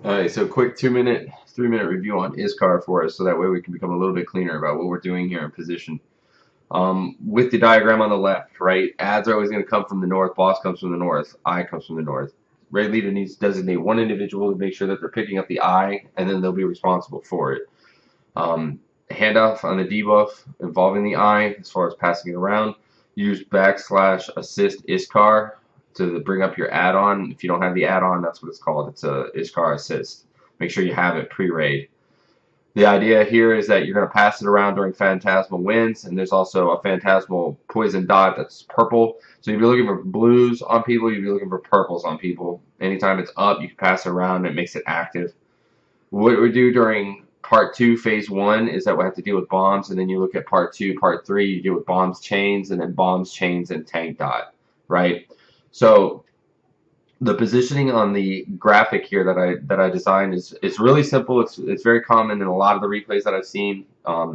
Alright, so quick 2 minute, 3 minute review on Iskar for us so that way we can become a little bit cleaner about what we're doing here in position. With the diagram on the left, right, ads are always going to come from the north, boss comes from the north, eye comes from the north. Raid leader needs to designate one individual to make sure that they're picking up the eye, and then they'll be responsible for it. Handoff on the debuff involving the eye as far as passing it around. Use backslash assist Iskar to bring up your add-on. If you don't have the add-on, that's what it's called. It's a Iskar assist. Make sure you have it pre-raid. The idea here is that you're going to pass it around during Phantasmal winds, and there's also a Phantasmal poison dot that's purple. So you'll be looking for blues on people, you'll be looking for purples on people. Anytime it's up, you can pass it around, and it makes it active. What we do during part two, phase one, is that we have to deal with bombs, and then you look at part two, part three, you deal with bombs, chains, and then bombs, chains, and tank dot, right? So the positioning on the graphic here that I designed is really simple. It's very common in a lot of the replays that I've seen.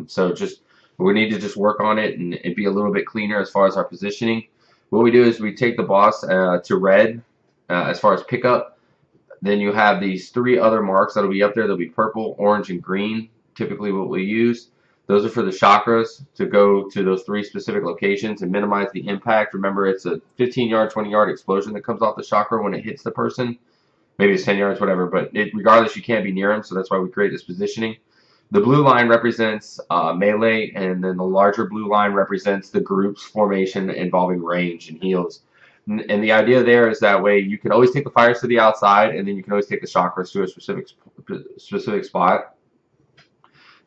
So just we need to just work on it and be a little bit cleaner as far as our positioning. What we do is we take the boss to red as far as pickup. Then you have these three other marks that'll be up there. They'll be purple, orange, and green. Typically what we use. Those are for the chakras to go to those three specific locations and minimize the impact. Remember, it's a 15-yard, 20-yard explosion that comes off the chakra when it hits the person. Maybe it's 10 yards, whatever, but regardless, you can't be near them, so that's why we create this positioning. The blue line represents melee, and then the larger blue line represents the group's formation involving range and heals. And the idea there is that way you can always take the fires to the outside, and then you can always take the chakras to a specific spot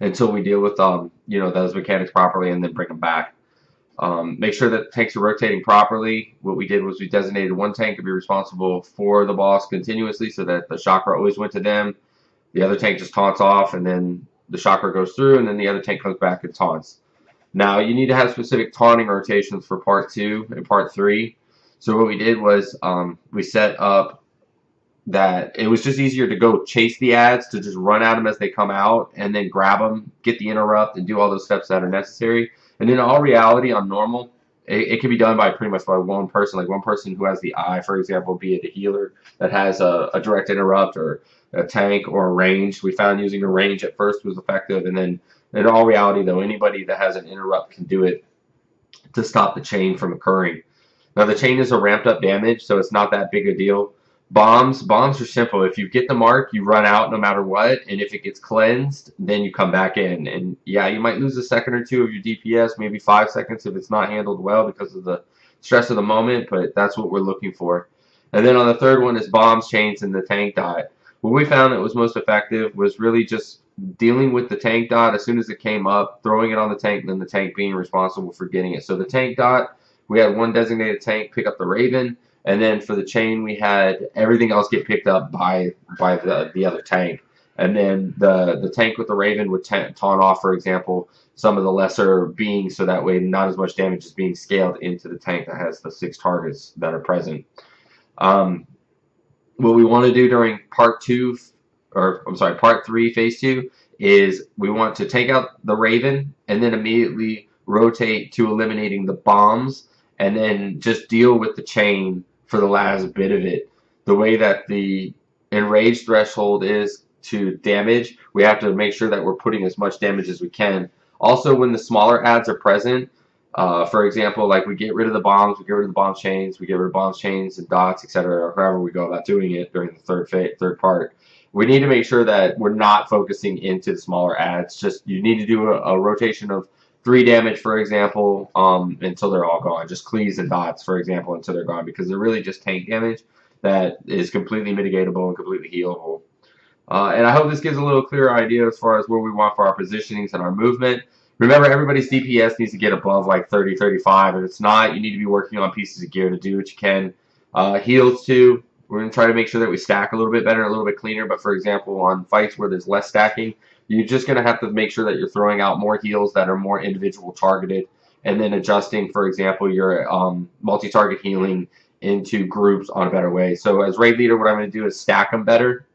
until we deal with those mechanics properly and then bring them back. Make sure that tanks are rotating properly. What we did was we designated one tank to be responsible for the boss continuously so that the chakra always went to them. The other tank just taunts off, and then the chakra goes through, and then the other tank comes back and taunts. Now, you need to have specific taunting rotations for part two and part three. So what we did was we set up that it was just easier to go chase the ads, to just run at them as they come out and then grab them, get the interrupt, and do all those steps that are necessary. And in all reality, on normal, it can be done by pretty much by one person, like one person who has the eye, for example, be it a healer that has a direct interrupt or a tank or a range. We found using a range at first was effective, and then in all reality, though, anybody that has an interrupt can do it to stop the chain from occurring. Now, the chain is a ramped up damage, so it's not that big a deal. Bombs are simple. If you get the mark, you run out no matter what, and if it gets cleansed, then you come back in. And yeah, you might lose a second or two of your DPS, maybe 5 seconds if it's not handled well because of the stress of the moment, but that's what we're looking for. And then on the third one is bombs, chains, and the tank dot. What we found that was most effective was really just dealing with the tank dot as soon as it came up, throwing it on the tank, and then the tank being responsible for getting it. So the tank dot, we had one designated tank pick up the Raven, and then for the chain, we had everything else get picked up by the other tank. And then the tank with the Raven would taunt off, for example, some of the lesser beings, so that way not as much damage is being scaled into the tank that has the 6 targets that are present. What we want to do during part three, phase two, is we want to take out the Raven and then immediately rotate to eliminating the bombs, and then just deal with the chain for the last bit of it. The way that the enraged threshold is to damage, we have to make sure that we're putting as much damage as we can. Also, when the smaller ads are present, for example, like we get rid of the bombs, we get rid of the bomb chains, we get rid of bombs, chains, and dots, etc., or however we go about doing it during the third part. We need to make sure that we're not focusing into the smaller ads. Just you need to do a rotation of 3 damage, for example, until they're all gone. Just cleaves and dots, for example, until they're gone, because they're really just tank damage that is completely mitigatable and completely healable. And I hope this gives a little clearer idea as far as where we want for our positionings and our movement. Remember, everybody's DPS needs to get above like 30, 35. If it's not, you need to be working on pieces of gear to do what you can. Heals too. We're going to try to make sure that we stack a little bit better, a little bit cleaner. But for example, on fights where there's less stacking, you're just going to have to make sure that you're throwing out more heals that are more individual targeted, and then adjusting, for example, your multi-target healing into groups on a better way. So as raid leader, what I'm going to do is stack them better.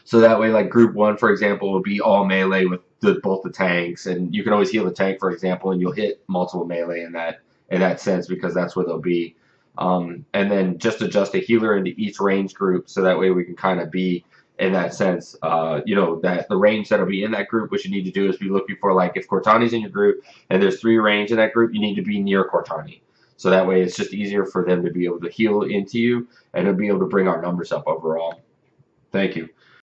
So that way, like group 1, for example, will be all melee with both the tanks, and you can always heal the tank, for example, and you'll hit multiple melee in that sense, because that's where they'll be. And then just adjust a healer into each range group, so that way we can kind of be in that sense. That the range that'll be in that group, what you need to do is be looking for, like, if Cortani's in your group and there's 3 range in that group, you need to be near Cortani. So that way it's just easier for them to be able to heal into you and to be able to bring our numbers up overall. Thank you.